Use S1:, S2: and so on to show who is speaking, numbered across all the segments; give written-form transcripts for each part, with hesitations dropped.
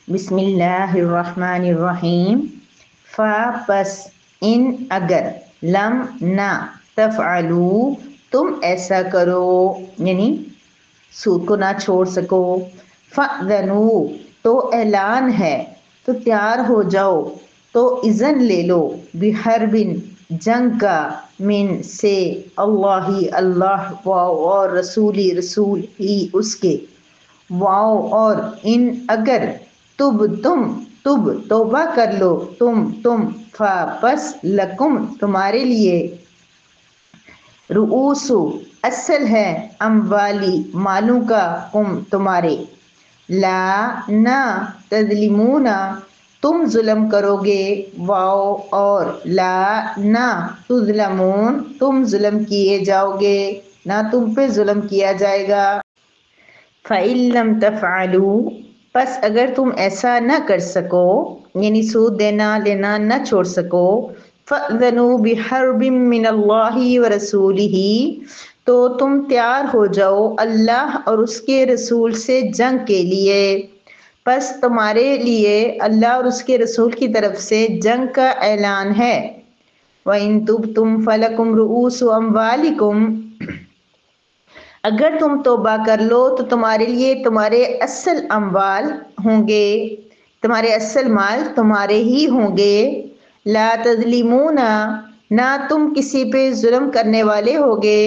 S1: بسم اللہ الرحمن الرحیم۔ پس ان اگر لم نہ تفعلوا تم ایسا کرو یعنی سود کو نہ چھوڑ سکو، فأذنوا تو اعلان ہے، تو تیار ہو جاؤ، تو اذن لے لو، بحربن جنگ کا، من سے، اللہ اللہ، واو اور رسولی رسول ہی اس کے، واو اور ان اگر تم توبہ کر لو تم پس لکم تمہارے لیے، رؤوس اصل ہے، اموالی مالوں کا، تمہارے، لا نہ، تظلمون تم ظلم کرو گے، واو اور لا نہ، تظلمون تم ظلم کیے جاؤ گے، نہ تم پہ ظلم کیا جائے گا۔ فَإِن لَّمْ تَفْعَلُوا پس اگر تم ایسا نہ کر سکو یعنی سود دینا لینا نہ چھوڑ سکو، فَأْذَنُوا بِحَرْبٍ مِّنَ اللَّهِ وَرَسُولِهِ تو تم تیار ہو جاؤ اللہ اور اس کے رسول سے جنگ کے لیے، پس تمہارے لیے اللہ اور اس کے رسول کی طرف سے جنگ کا اعلان ہے۔ وَإِن تُبْتُمْ فَلَكُمْ رُؤُوسُ أَمْوَالِكُمْ اگر تم توبہ کر لو تو تمہارے لیے تمہارے اصل اموال ہوں گے، تمہارے اصل مال تمہارے ہی ہوں گے، لا تظلمون نہ تم کسی پہ ظلم کرنے والے ہوگے،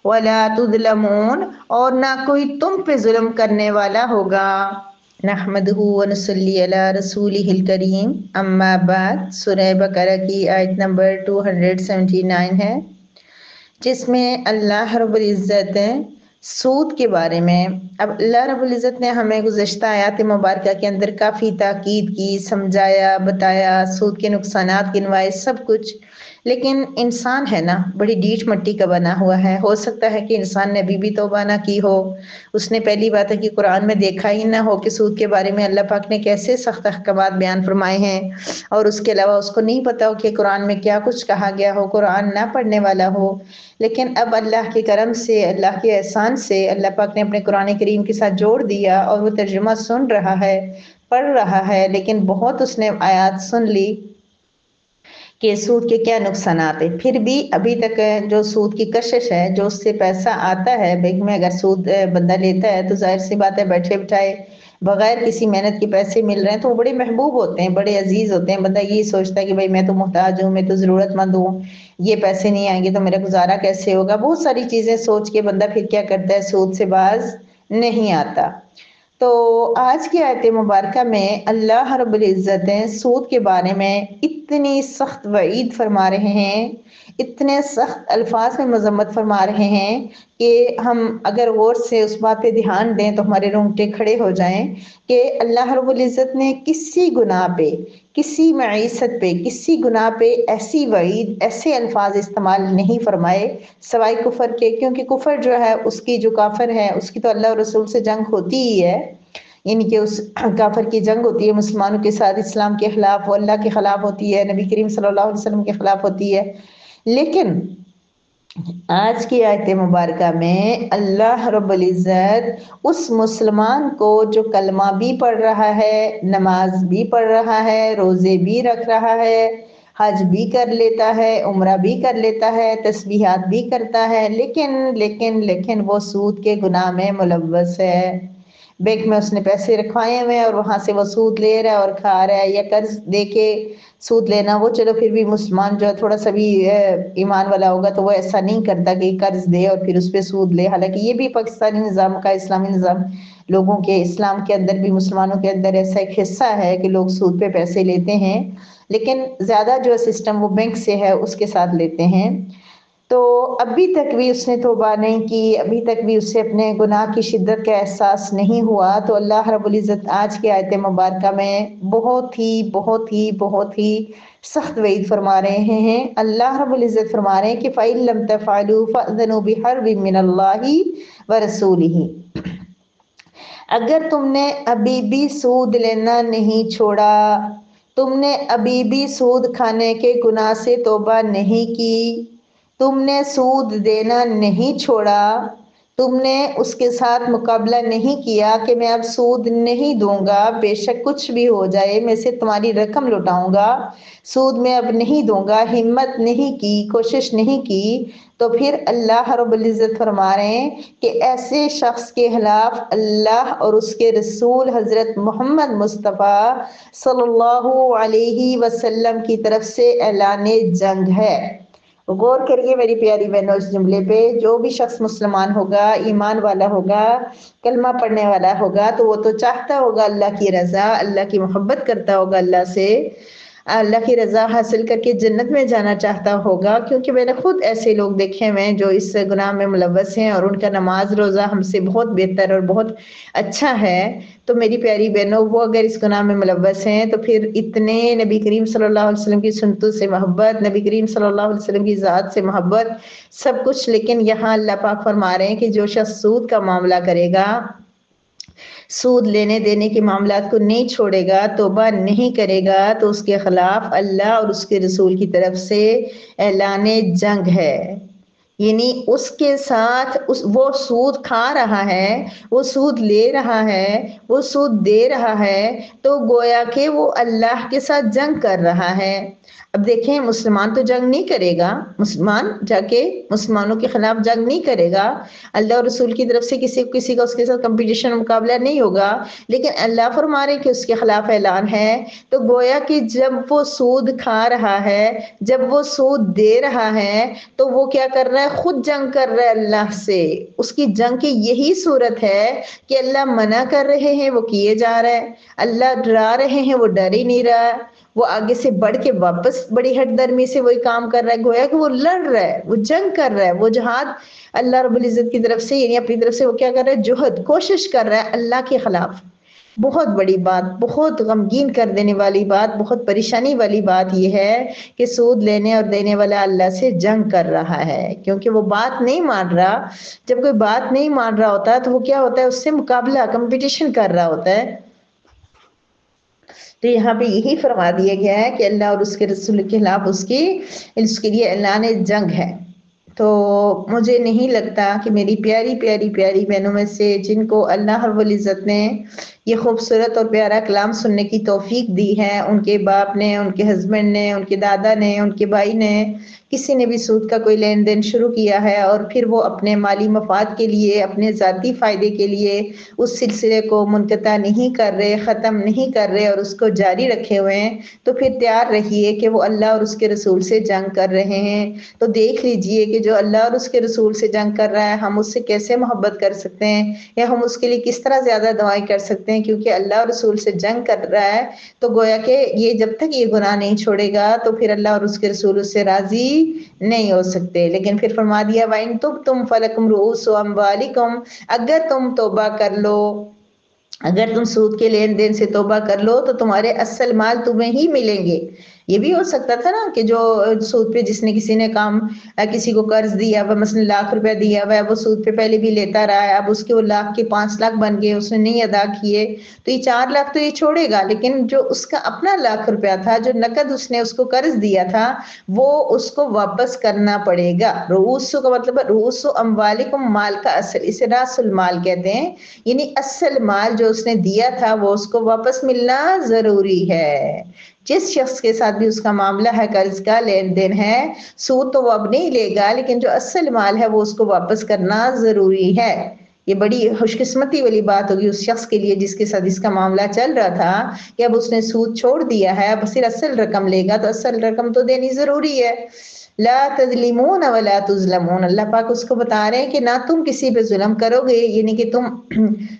S1: ولا تظلمون اور نہ کوئی تم پہ ظلم کرنے والا ہوگا۔ نحمدہ ونصلی علی رسولہ الکریم، اما بعد، سورہ بقرہ کی آیت نمبر 279 ہے، جس میں اللہ رب العزت سود کے بارے میں، اب اللہ رب العزت نے ہمیں گزشتہ آیات مبارکہ کے اندر کافی تاکید کی، سمجھایا، بتایا سود کے نقصانات گنوائے، سب کچھ، لیکن انسان ہے نا بڑی ڈیٹ مٹی کا بنا ہوا ہے، ہو سکتا ہے کہ انسان نے ابھی بھی توبہ نہ کی ہو، اس نے پہلی بات ہے کہ قرآن میں دیکھا ہی نہ ہو کہ سود کے بارے میں اللہ پاک نے کیسے سخت احکامات بیان فرمائے ہیں، اور اس کے علاوہ اس کو نہیں پتا ہو کہ قرآن میں کیا کچھ کہا گیا ہو، قرآن نہ پڑھنے والا ہو، لیکن اب اللہ کے کرم سے، اللہ کے احسان سے اللہ پاک نے اپنے قرآن کریم کے ساتھ جوڑ دیا اور وہ ترجمہ سن رہا ہے، پڑھ رہا ہے، لیکن بہت اس نے آیات سن لی کہ سود کے کیا نقصانات ہیں، پھر بھی ابھی تک جو سود کی کشش ہے، جو اس سے پیسہ آتا ہے بینک میں، اگر سود بندہ لیتا ہے تو ظاہر سی بات ہے بیٹھے بٹھائے بغیر کسی محنت کے پیسے مل رہے ہیں تو وہ بڑے محبوب ہوتے ہیں، بڑے عزیز ہوتے ہیں، بندہ یہی سوچتا ہے کہ بھائی میں تو محتاج ہوں، میں تو ضرورت مند ہوں، یہ پیسے نہیں آئیں گے تو میرا گزارا کیسے ہوگا، بہت ساری چیزیں سوچ کے بندہ پھر کیا کرتا ہے، سود سے باز نہیں آتا۔ تو آج کی آیت مبارکہ میں اللہ رب العزت سود کے بارے میں اتنی سخت وعید فرما رہے ہیں، اتنے سخت الفاظ میں مذمت فرما رہے ہیں کہ ہم اگر غور سے اس بات پہ دھیان دیں تو ہمارے رونگٹے کھڑے ہو جائیں کہ اللہ رب العزت نے کسی گناہ پہ، کسی معیشت پہ، کسی گناہ پہ ایسی وعید، ایسے الفاظ استعمال نہیں فرمائے سوائے کفر کے، کیونکہ کفر جو ہے اس کی جو کافر ہے اس کی تو اللہ اور رسول سے جنگ ہوتی ہی ہے، یعنی کہ اس کافر کی جنگ ہوتی ہے مسلمانوں کے ساتھ، اسلام کے خلاف، وہ اللہ کے خلاف ہوتی ہے، نبی کریم صلی اللہ علیہ وسلم کے خلاف ہوتی ہے، لیکن آج کی آیت مبارکہ میں اللہ رب العزت اس مسلمان کو جو کلمہ بھی پڑھ رہا ہے، نماز بھی پڑھ رہا ہے، روزے بھی رکھ رہا ہے، حج بھی کر لیتا ہے، عمرہ بھی کر لیتا ہے، تسبیحات بھی کرتا ہے، لیکن وہ سود کے گناہ میں ملوث ہے، بینک میں اس نے پیسے رکھوائے ہوئے ہیں اور وہاں سے وہ سود لے رہا ہے اور کھا رہا ہے، یا قرض دے کے سود لینا، وہ چلو پھر بھی مسلمان جو تھوڑا سا بھی ایمان والا ہوگا تو وہ ایسا نہیں کرتا کہ قرض دے اور پھر اس پہ سود لے، حالانکہ یہ بھی پاکستانی نظام کا، اسلامی نظام، لوگوں کے اسلام کے اندر بھی، مسلمانوں کے اندر ایسا ایک حصہ ہے کہ لوگ سود پہ پیسے لیتے ہیں، لیکن زیادہ جو سسٹم وہ بینک سے ہے اس کے ساتھ لیتے ہیں۔ تو ابھی تک بھی اس نے توبہ نہیں کی، ابھی تک بھی اس سے اپنے گناہ کی شدت کا احساس نہیں ہوا، تو اللہ رب العزت آج کی آیت مبارکہ میں بہت ہی سخت وعید فرما رہے ہیں۔ اللہ رب العزت فرما رہے ہیں کہ فَإِن لَّمْ تَفْعَلُوا فَأْذَنُوا بِحَرْبٍ مِّنَ اللَّهِ وَرَسُولِهِ اگر تم نے ابھی بھی سود لینا نہیں چھوڑا، تم نے ابھی بھی سود کھانے کے گناہ سے توبہ نہیں کی، تم نے سود دینا نہیں چھوڑا، تم نے اس کے ساتھ مقابلہ نہیں کیا کہ میں اب سود نہیں دوں گا، بے شک کچھ بھی ہو جائے میں سے تمہاری رقم لوٹاؤں گا، سود میں اب نہیں دوں گا، ہمت نہیں کی، کوشش نہیں کی۔ تو پھر اللہ رب العزت فرما رہے ہیں کہ ایسے شخص کے خلاف اللہ اور اس کے رسول حضرت محمد مصطفیٰ صلی اللہ علیہ وسلم کی طرف سے اعلان جنگ ہے۔ غور کریے میری پیاری بہنوں اس جملے پہ، جو بھی شخص مسلمان ہوگا، ایمان والا ہوگا، کلمہ پڑھنے والا ہوگا، تو وہ تو چاہتا ہوگا اللہ کی رضا، اللہ کی محبت کرتا ہوگا اللہ سے، اللہ کی رضا حاصل کر کے جنت میں جانا چاہتا ہوگا، کیونکہ میں نے خود ایسے لوگ دیکھے ہوئے ہیں جو اس گناہ میں ملوث ہیں اور ان کا نماز روزہ ہم سے بہت بہتر اور بہت اچھا ہے۔ تو میری پیاری بہنوں، وہ اگر اس گناہ میں ملوث ہیں تو پھر اتنے نبی کریم صلی اللہ علیہ وسلم کی سنتوں سے محبت، نبی کریم صلی اللہ علیہ وسلم کی ذات سے محبت، سب کچھ، لیکن یہاں اللہ پاک فرما رہے ہیں کہ جو شخص سود کا معاملہ کرے گا، سود لینے دینے کے معاملات کو نہیں چھوڑے گا، توبہ نہیں کرے گا، تو اس کے خلاف اللہ اور اس کے رسول کی طرف سے اعلان جنگ ہے۔ یعنی اس کے ساتھ وہ سود کھا رہا ہے، وہ سود لے رہا ہے، وہ سود دے رہا ہے، تو گویا کہ وہ اللہ کے ساتھ جنگ کر رہا ہے۔ اب دیکھیں، مسلمان تو جنگ نہیں کرے گا، مسلمان جا کے مسلمانوں کے خلاف جنگ نہیں کرے گا، اللہ اور رسول کی طرف سے کسی کا اس کے ساتھ کمپٹیشن مقابلہ نہیں ہوگا، لیکن اللہ فرما رہے کہ اس کے خلاف اعلان ہے۔ تو گویا کہ جب وہ سود کھا رہا ہے، جب وہ سود دے رہا ہے، تو وہ کیا کر رہا ہے؟ خود جنگ کر رہا ہے اللہ سے۔ اس کی جنگ کی یہی صورت ہے کہ اللہ منع کر رہے ہیں، وہ کیے جا رہا ہے، اللہ ڈرا رہے ہیں، وہ ڈر ہی نہیں رہا، وہ آگے سے بڑھ کے واپس بڑی ہٹ درمی سے وہی کام کر رہا ہے۔ گویا کہ وہ لڑ رہا ہے، وہ جنگ کر رہا ہے، وہ جہاد اللہ رب العزت کی طرف سے، یعنی اپنی طرف سے وہ کیا کر رہا ہے؟ جہد، کوشش کر رہا ہے اللہ کے خلاف۔ بہت بڑی بات، بہت غمگین کر دینے والی بات، بہت پریشانی والی بات یہ ہے کہ سود لینے اور دینے والا اللہ سے جنگ کر رہا ہے، کیونکہ وہ بات نہیں مان رہا۔ جب کوئی بات نہیں مان رہا ہوتا ہے تو وہ کیا ہوتا ہے؟ اس سے مقابلہ، کمپٹیشن کر رہا ہوتا ہے۔ تو یہاں پہ یہی فرما دیا گیا ہے کہ اللہ اور اس کے رسول کے خلاف اس کے لیے اعلان جنگ ہے۔ تو مجھے نہیں لگتا کہ میری پیاری پیاری پیاری بہنوں میں سے جن کو اللہ رب العزت نے یہ خوبصورت اور پیارا کلام سننے کی توفیق دی ہے، ان کے باپ نے، ان کے ہسبینڈ نے، ان کے دادا نے، ان کے بھائی نے، کسی نے بھی سود کا کوئی لین دین شروع کیا ہے اور پھر وہ اپنے مالی مفاد کے لیے، اپنے ذاتی فائدے کے لیے اس سلسلے کو منقطع نہیں کر رہے، ختم نہیں کر رہے اور اس کو جاری رکھے ہوئے ہیں، تو پھر تیار رہیے کہ وہ اللہ اور اس کے رسول سے جنگ کر رہے ہیں۔ تو دیکھ لیجئے کہ جو اللہ اور اس کے رسول سے جنگ کر رہا ہے، ہم اس سے کیسے محبت کر سکتے ہیں، یا ہم اس کے لیے کس طرح زیادہ دعائیں کر سکتے ہیں، کیونکہ اللہ اور رسول سے جنگ کر رہا ہے۔ تو گویا کہ یہ جب تک یہ گناہ نہیں چھوڑے گا تو پھر اللہ اور اس کے رسول اس سے راضی نہیں ہو سکتے۔ لیکن پھر فرما دیا وَإِن تُبْتُمْ فَلَكُمْ رُءُوسُ أَمْوَالِكُمْ، اگر تم توبہ کر لو، اگر تم سود کے لین دین سے توبہ کر لو تو تمہارے اصل مال تمہیں ہی ملیں گے۔ یہ بھی ہو سکتا تھا نا کہ جو سود پہ جس نے کسی نے کام، کسی کو قرض دیا ہوا، مثلا 1,00,000 روپے دیا ہوا ہے، وہ سود پہ پہلے بھی لیتا رہا ہے، اب اس کے وہ لاکھ کے 5 لاکھ بن گئے، اس نے نہیں ادا کیے، تو یہ 4 لاکھ تو یہ چھوڑے گا، لیکن جو اس کا اپنا 1,00,000 روپیہ تھا، جو نقد اس نے اس کو قرض دیا تھا، وہ اس کو واپس کرنا پڑے گا۔ رؤوس کا مطلب ہے رؤوس اموالکم، مال کا اصل، اسے راس المال کہتے ہیں، یعنی اصل مال جو اس نے دیا تھا وہ اس کو واپس ملنا ضروری ہے۔ جس شخص کے ساتھ بھی اس کا معاملہ ہے، قرض کا لین دین ہے، سود تو وہ اب نہیں لے گا، لیکن جو اصل مال ہے وہ اس کو واپس کرنا ضروری ہے۔ یہ بڑی خوش قسمتی والی بات ہوگی اس شخص کے لیے جس کے ساتھ اس کا معاملہ چل رہا تھا کہ اب اس نے سود چھوڑ دیا ہے، اب صرف اصل رقم لے گا، تو اصل رقم تو دینی ضروری ہے۔ لا تظلمون ولا تظلمون، اللہ پاک اس کو بتا رہے ہیں کہ نہ تم کسی پہ ظلم کرو گے، یعنی کہ تم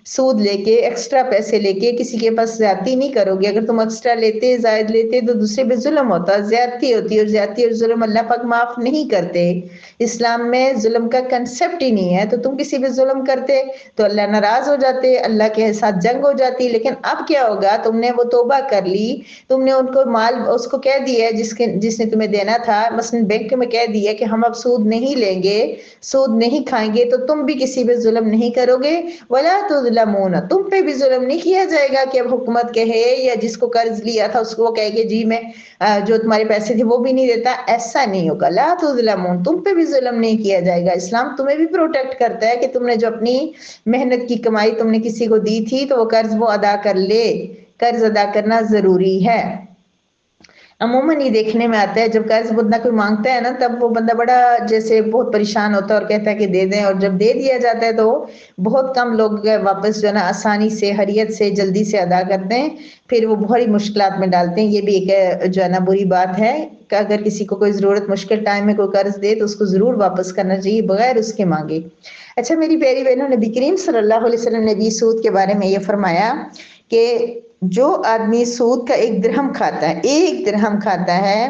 S1: سود لے کے، ایکسٹرا پیسے لے کے کسی کے پاس زیادتی نہیں کرو گے۔ اگر تم ایکسٹرا لیتے، زائد لیتے، تو دوسرے پہ ظلم ہوتا، زیادتی ہوتی، اور زیادتی اور ظلم اللہ پاک معاف نہیں کرتے۔ اسلام میں ظلم کا کنسپٹ ہی نہیں ہے، تو تم کسی پہ ظلم کرتے تو اللہ ناراض ہو جاتے، اللہ کے ساتھ جنگ ہو جاتی۔ لیکن اب کیا ہوگا؟ تم نے وہ توبہ کر لی، تم نے ان کو مال اس کو کہہ دیا ہے جس نے تمہیں دینا تھا، مثلا بینک ملک میں کہہ دیا کہ ہم اب سود نہیں لیں گے، سود نہیں کھائیں گے، تو تم بھی کسی پہ ظلم نہیں کرو گے، ولا تظلمون، تم پہ بھی ظلم نہیں کیا جائے گا کہ اب حکومت کہے یا جس کو قرض لیا تھا اس کو وہ کہے کہ جی میں جو تمہارے پیسے تھے وہ بھی نہیں دیتا، ایسا نہیں ہوگا، لا تظلمون، تم پہ بھی ظلم نہیں کیا جائے گا۔ اسلام تمہیں بھی پروٹیکٹ کرتا ہے کہ تم نے جو اپنی محنت کی کمائی تم نے کسی کو دی تھی تو وہ قرض وہ ادا کر لے، قرض ادا کرنا ضروری ہے۔ عموماً یہ دیکھنے میں آتا ہے جب قرض بندہ کوئی مانگتا ہے نا تب وہ بندہ بڑا جیسے بہت پریشان ہوتا ہے اور کہتا ہے کہ دے دیں، اور جب دے دیا جاتا ہے تو بہت کم لوگ واپس جو ہے نا آسانی سے، حریت سے، جلدی سے ادا کرتے ہیں، پھر وہ بہت مشکلات میں ڈالتے ہیں۔ یہ بھی ایک جو ہے نا بری بات ہے کہ اگر کسی کو کوئی ضرورت مشکل ٹائم میں کوئی قرض دے تو اس کو ضرور واپس کرنا چاہیے بغیر اس کے مانگے۔ اچھا میری پیاری بہنوں، نبی کریم صلی اللہ علیہ وسلم نے بھی سود کے بارے میں یہ فرمایا کہ جو آدمی سود کا 1 درہم کھاتا ہے، 1 درہم کھاتا ہے،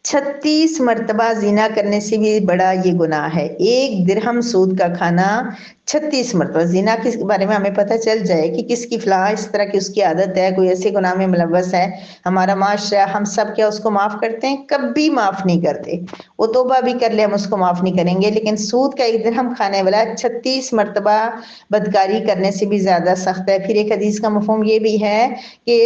S1: 36 مرتبہ زنا کرنے سے بھی بڑا یہ گناہ ہے۔ 1 درہم سود کا کھانا 36 مرتبہ۔ زنا کے بارے میں ہمیں پتہ چل جائے کہ کس کی فلاں اس طرح کی اس کی عادت ہے، کوئی ایسے گناہ میں ملوث ہے، ہمارا معاشرہ، ہم سب کیا اس کو معاف کرتے ہیں؟ کبھی معاف نہیں کرتے۔ وہ توبہ بھی کر لے ہم اس کو معاف نہیں کریں گے، لیکن سود کا 1 درہم کھانے والا 36 مرتبہ بدکاری کرنے سے بھی زیادہ سخت ہے۔ پھر ایک حدیث کا مفہوم یہ بھی ہے کہ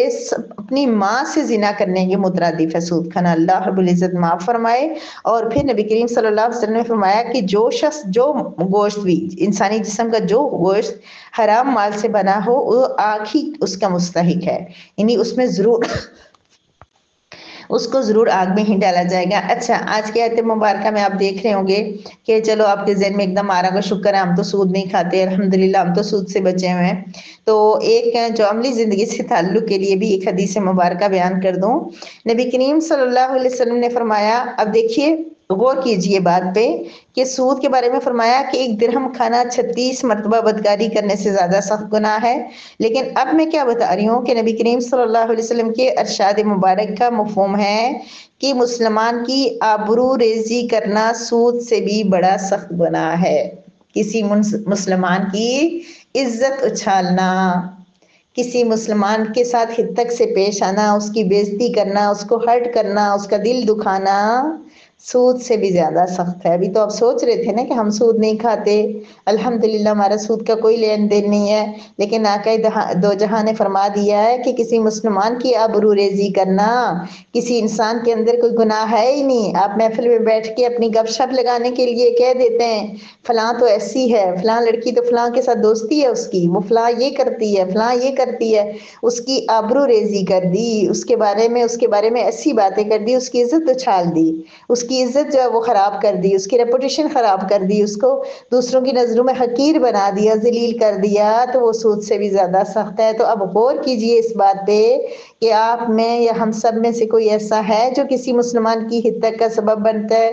S1: اپنی ماں سے زنا کرنے کے مترادف ہے سود کھانا۔ اللہ رب العزت معاف فرمائے۔ اور پھر نبی کریم صلی اللہ علیہ وسلم نے فرمایا کہ جو شخص جو گوشت بھی، انسانی جسم کا جو گوشت حرام مال سے بنا ہو وہ آگ ہی اس کا مستحق ہے، یعنی اس میں ضرور اس کو ضرور آگ میں ہی ڈالا جائے گا۔ اچھا آج کے آیت مبارکہ میں آپ دیکھ رہے ہوں گے کہ چلو آپ کے ذہن میں ایک دم آ رہا ہوگا شکر ہے ہم تو سود نہیں کھاتے، الحمدللہ ہم تو سود سے بچے ہوئے ہیں۔ تو ایک جو عملی زندگی سے تعلق کے لیے بھی ایک حدیث مبارکہ بیان کر دوں۔ نبی کریم صلی اللہ علیہ وسلم نے فرمایا، اب دیکھیے غور کیجئے بات پہ کہ سود کے بارے میں فرمایا کہ 1 درہم کھانا 36 مرتبہ بدکاری کرنے سے زیادہ سخت گناہ ہے، لیکن اب میں کیا بتا رہی ہوں کہ نبی کریم صلی اللہ علیہ وسلم کے ارشاد مبارک کا مفہوم ہے کہ مسلمان کی آبرو ریزی کرنا سود سے بھی بڑا سخت گناہ ہے۔ کسی مسلمان کی عزت اچھالنا، کسی مسلمان کے ساتھ حد سے پیش آنا، اس کی بےزتی کرنا، اس کو ہرٹ کرنا، اس کا دل دکھانا سود سے بھی زیادہ سخت ہے۔ ابھی تو آپ سوچ رہے تھے نا کہ ہم سود نہیں کھاتے، الحمدللہ ہمارا سود کا کوئی لین دین نہیں ہے، لیکن آقا دو جہاں نے فرما دیا ہے کہ کسی مسلمان کی آبرو ریزی کرنا، کسی انسان کے اندر کوئی گناہ ہے ہی نہیں۔ آپ محفل میں بیٹھ کے اپنی گپ شپ لگانے کے لیے کہہ دیتے ہیں فلاں تو ایسی ہے، فلاں لڑکی تو فلاں کے ساتھ دوستی ہے اس کی، وہ فلاں یہ کرتی ہے، فلاں یہ کرتی ہے، اس کی آبرو ریزی کر دی، اس کے بارے میں ایسی باتیں کر دی، اس کی عزت اچھال دی، اس کی عزت جو ہے وہ خراب کر دی، اس کی ریپوٹیشن خراب کر دی، اس کو دوسروں کی نظروں میں حقیر بنا دیا، ذلیل کر دیا، تو وہ سود سے بھی زیادہ سخت ہے۔ تو اب غور کیجئے اس بات پہ کہ آپ میں یا ہم سب میں سے کوئی ایسا ہے جو کسی مسلمان کی ہدایت کا سبب بنتا ہے،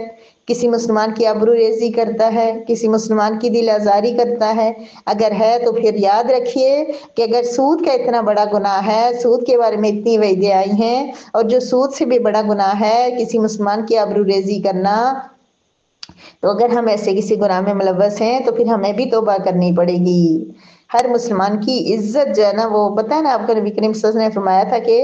S1: کسی مسلمان کی آبرو ریزی کرتا ہے، کسی مسلمان کی دل آزاری کرتا ہے؟ اگر ہے تو پھر یاد رکھیے کہ اگر سود کا اتنا بڑا گناہ ہے، سود کے بارے میں اتنی وعدیں آئی ہیں، اور جو سود سے بھی بڑا گناہ ہے کسی مسلمان کی آبرو ریزی کرنا، تو اگر ہم ایسے کسی گناہ میں ملوث ہیں تو پھر ہمیں بھی توبہ کرنی پڑے گی۔ ہر مسلمان کی عزت جو ہے نا وہ پتہ ہے نا، آپ کو نبی کریم صلی اللہ علیہ وسلم نے فرمایا تھا کہ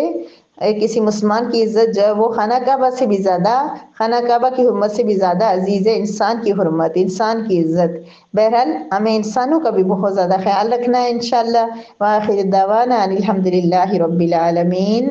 S1: کسی مسلمان کی عزت جو ہے وہ خانہ کعبہ سے بھی زیادہ، خانہ کعبہ کی حرمت سے بھی زیادہ عزیز ہے انسان کی حرمت، انسان کی عزت۔ بہرحال ہمیں انسانوں کا بھی بہت زیادہ خیال رکھنا ہے انشاءاللہ۔ وآخر دعوانا ان الحمدللہ رب العالمین۔